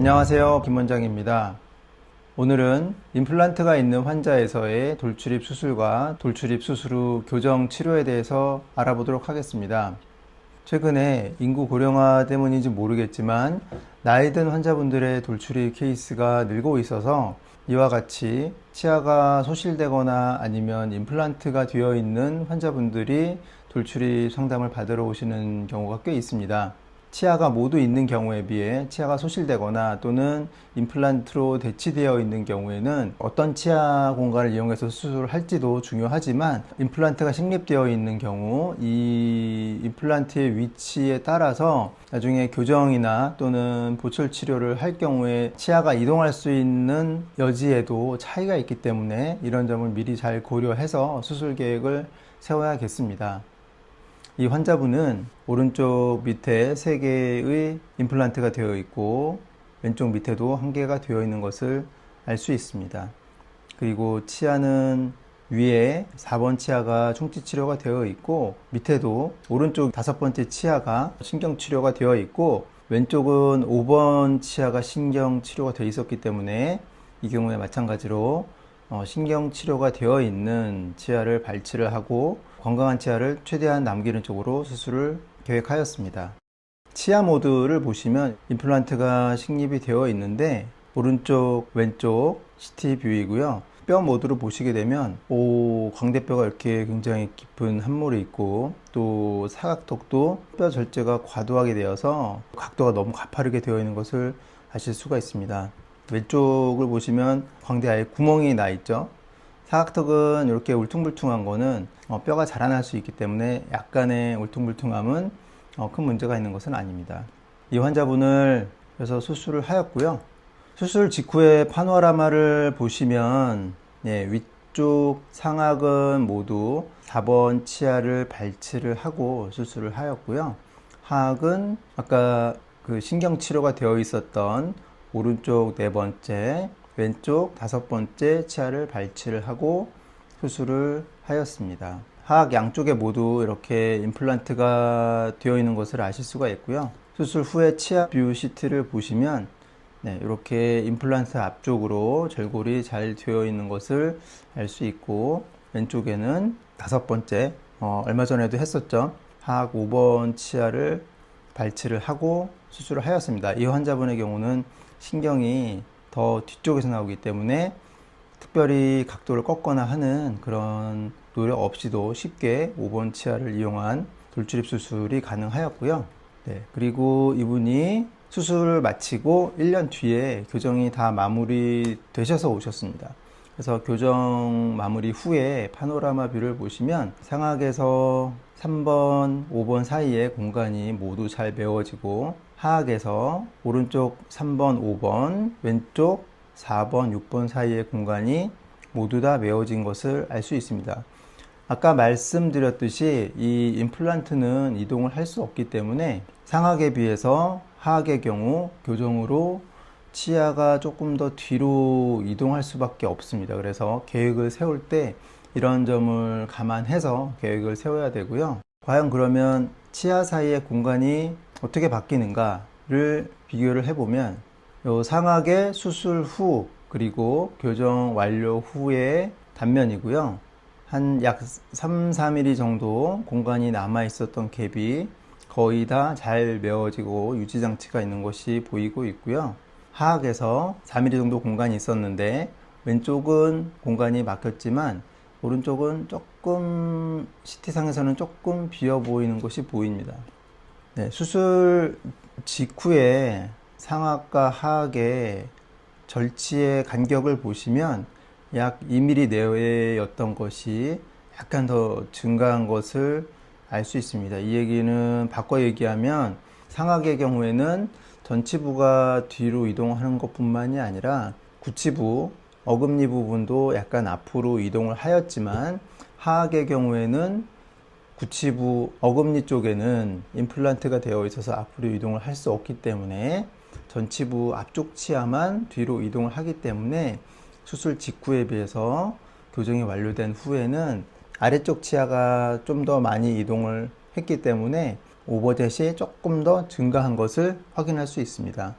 안녕하세요, 김 원장입니다. 오늘은 임플란트가 있는 환자에서의 돌출입 수술과 돌출입 수술 후 교정 치료에 대해서 알아보도록 하겠습니다. 최근에 인구 고령화 때문인지 모르겠지만 나이 든 환자분들의 돌출입 케이스가 늘고 있어서 이와 같이 치아가 소실되거나 아니면 임플란트가 되어 있는 환자분들이 돌출입 상담을 받으러 오시는 경우가 꽤 있습니다. 치아가 모두 있는 경우에 비해 치아가 소실되거나 또는 임플란트로 대치되어 있는 경우에는 어떤 치아 공간을 이용해서 수술을 할지도 중요하지만 임플란트가 식립되어 있는 경우 이 임플란트의 위치에 따라서 나중에 교정이나 또는 보철 치료를 할 경우에 치아가 이동할 수 있는 여지에도 차이가 있기 때문에 이런 점을 미리 잘 고려해서 수술 계획을 세워야겠습니다. 이 환자분은 오른쪽 밑에 3개의 임플란트가 되어 있고 왼쪽 밑에도 1개가 되어 있는 것을 알 수 있습니다. 그리고 치아는 위에 4번 치아가 충치 치료가 되어 있고 밑에도 오른쪽 5번째 치아가 신경 치료가 되어 있고 왼쪽은 5번 치아가 신경 치료가 되어 있었기 때문에 이 경우에 마찬가지로 신경 치료가 되어 있는 치아를 발치를 하고 건강한 치아를 최대한 남기는 쪽으로 수술을 계획하였습니다. 치아 모드를 보시면 임플란트가 식립이 되어 있는데 오른쪽 왼쪽 CT 뷰이고요. 뼈 모드로 보시게 되면 광대뼈가 이렇게 굉장히 깊은 함몰이 있고 또 사각턱도 뼈 절제가 과도하게 되어서 각도가 너무 가파르게 되어 있는 것을 아실 수가 있습니다. 왼쪽을 보시면 광대 아예 구멍이 나 있죠. 사각턱은 이렇게 울퉁불퉁한 거는 뼈가 자라날 수 있기 때문에 약간의 울퉁불퉁함은 큰 문제가 있는 것은 아닙니다. 이 환자분을 그래서 수술을 하였고요. 수술 직후에 파노라마를 보시면 위쪽 상악은 모두 4번 치아를 발치를 하고 수술을 하였고요. 하악은 아까 그 신경치료가 되어 있었던 오른쪽 4번째, 왼쪽 5번째 치아를 발치를 하고 수술을 하였습니다. 하악 양쪽에 모두 이렇게 임플란트가 되어 있는 것을 아실 수가 있고요. 수술 후에 치아 뷰 시트를 보시면 이렇게 임플란트 앞쪽으로 절골이 잘 되어 있는 것을 알 수 있고 왼쪽에는 5번째, 얼마 전에도 했었죠. 하악 5번 치아를 발치를 하고 수술을 하였습니다. 이 환자분의 경우는 신경이 더 뒤쪽에서 나오기 때문에 특별히 각도를 꺾거나 하는 그런 노력 없이도 쉽게 5번 치아를 이용한 돌출입 수술이 가능하였고요. 그리고 이분이 수술을 마치고 1년 뒤에 교정이 다 마무리 되셔서 오셨습니다. 그래서 교정 마무리 후에 파노라마 뷰를 보시면 상악에서 3번, 5번 사이의 공간이 모두 잘 메워지고 하악에서 오른쪽 3번, 5번, 왼쪽 4번, 6번 사이의 공간이 모두 다 메워진 것을 알 수 있습니다. 아까 말씀드렸듯이 이 임플란트는 이동을 할 수 없기 때문에 상악에 비해서 하악의 경우 교정으로 치아가 조금 더 뒤로 이동할 수밖에 없습니다. 그래서 계획을 세울 때 이런 점을 감안해서 계획을 세워야 되고요. 과연 그러면 치아 사이의 공간이 어떻게 바뀌는가를 비교를 해보면 요 상악의 수술 후 그리고 교정 완료 후의 단면이고요. 한 약 3, 4mm 정도 공간이 남아 있었던 갭이 거의 다 잘 메워지고 유지장치가 있는 것이 보이고 있고요. 하악에서 4mm 정도 공간이 있었는데 왼쪽은 공간이 막혔지만 오른쪽은 조금 CT상에서는 조금 비어 보이는 것이 보입니다. 수술 직후에 상악과 하악의 절치의 간격을 보시면 약 2mm 내외였던 것이 약간 더 증가한 것을 알 수 있습니다. 이 얘기는 바꿔 얘기하면 상악의 경우에는 전치부가 뒤로 이동하는 것뿐만이 아니라 구치부, 어금니 부분도 약간 앞으로 이동을 하였지만 하악의 경우에는 구치부, 어금니 쪽에는 임플란트가 되어 있어서 앞으로 이동을 할 수 없기 때문에 전치부 앞쪽 치아만 뒤로 이동을 하기 때문에 수술 직후에 비해서 교정이 완료된 후에는 아래쪽 치아가 좀 더 많이 이동을 했기 때문에 오버젯이 조금 더 증가한 것을 확인할 수 있습니다.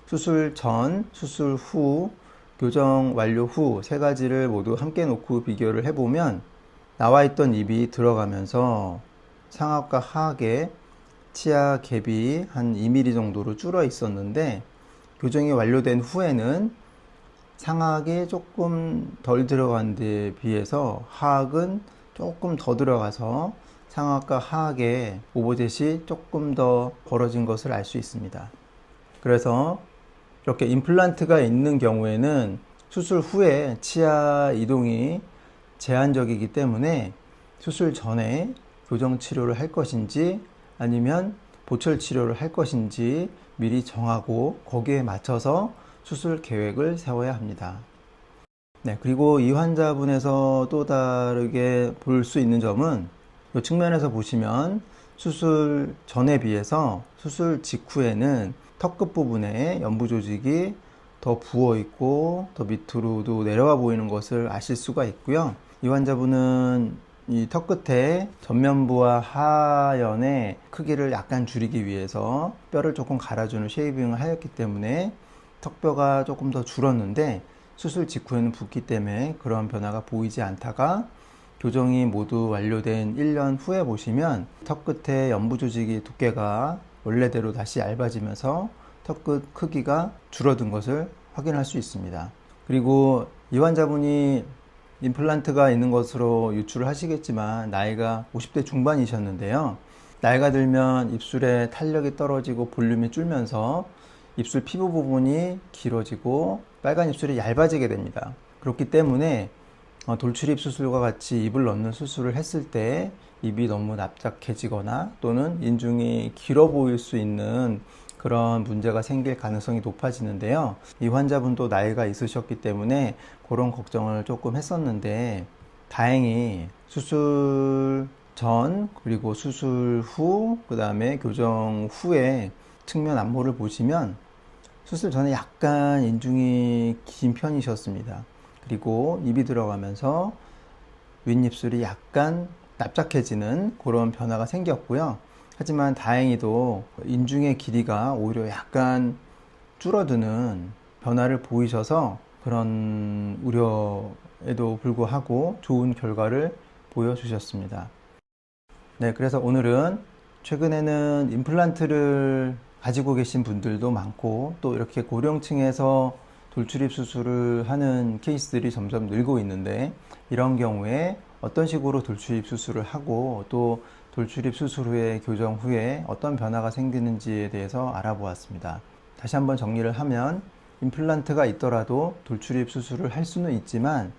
수술 전, 수술 후, 교정 완료 후 세 가지를 모두 함께 놓고 비교를 해보면 나와 있던 입이 들어가면서 상악과 하악의 치아 갭이 한 2mm 정도로 줄어 있었는데, 교정이 완료된 후에는 상악이 조금 덜 들어간 데에 비해서 하악은 조금 더 들어가서 상악과 하악의 오버젯이 조금 더 벌어진 것을 알 수 있습니다. 그래서 이렇게 임플란트가 있는 경우에는 수술 후에 치아 이동이 제한적이기 때문에 수술 전에 교정 치료를 할 것인지 아니면 보철 치료를 할 것인지 미리 정하고 거기에 맞춰서 수술 계획을 세워야 합니다. 네, 그리고 이 환자분에서 또 다르게 볼 수 있는 점은 이 측면에서 보시면 수술 전에 비해서 수술 직후에는 턱 끝 부분에 연부 조직이 더 부어 있고 더 밑으로도 내려와 보이는 것을 아실 수가 있고요. 이 환자분은 이 턱 끝에 전면부와 하연의 크기를 약간 줄이기 위해서 뼈를 조금 갈아주는 쉐이빙을 하였기 때문에 턱뼈가 조금 더 줄었는데, 수술 직후에는 붓기 때문에 그런 변화가 보이지 않다가 교정이 모두 완료된 1년 후에 보시면 턱 끝에 연부 조직의 두께가 원래대로 다시 얇아지면서 턱 끝 크기가 줄어든 것을 확인할 수 있습니다. 그리고 이 환자분이 임플란트가 있는 것으로 유추를 하시겠지만 나이가 50대 중반이셨는데요. 나이가 들면 입술의 탄력이 떨어지고 볼륨이 줄면서 입술 피부 부분이 길어지고 빨간 입술이 얇아지게 됩니다. 그렇기 때문에 돌출입 수술과 같이 입을 넣는 수술을 했을 때 입이 너무 납작해지거나 또는 인중이 길어 보일 수 있는 그런 문제가 생길 가능성이 높아지는데요. 이 환자분도 나이가 있으셨기 때문에 그런 걱정을 조금 했었는데, 다행히 수술 전 그리고 수술 후, 그 다음에 교정 후에 측면 안모를 보시면 수술 전에 약간 인중이 긴 편이셨습니다. 그리고 입이 들어가면서 윗입술이 약간 납작해지는 그런 변화가 생겼고요. 하지만 다행히도 인중의 길이가 오히려 약간 줄어드는 변화를 보이셔서 그런 우려에도 불구하고 좋은 결과를 보여주셨습니다. 네, 그래서 오늘은 최근에는 임플란트를 가지고 계신 분들도 많고 또 이렇게 고령층에서 돌출입 수술을 하는 케이스들이 점점 늘고 있는데, 이런 경우에 어떤 식으로 돌출입 수술을 하고 또 돌출입 수술 후에 교정 후에 어떤 변화가 생기는지에 대해서 알아보았습니다. 다시 한번 정리를 하면, 임플란트가 있더라도 돌출입 수술을 할 수는 있지만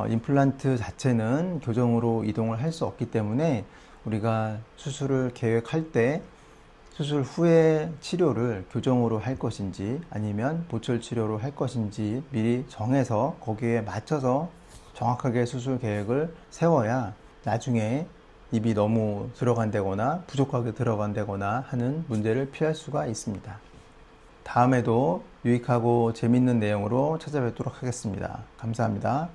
임플란트 자체는 교정으로 이동을 할 수 없기 때문에 우리가 수술을 계획할 때 수술 후에 치료를 교정으로 할 것인지 아니면 보철 치료로 할 것인지 미리 정해서 거기에 맞춰서 정확하게 수술 계획을 세워야 나중에 입이 너무 들어간다거나 부족하게 들어간다거나 하는 문제를 피할 수가 있습니다. 다음에도 유익하고 재밌는 내용으로 찾아뵙도록 하겠습니다. 감사합니다.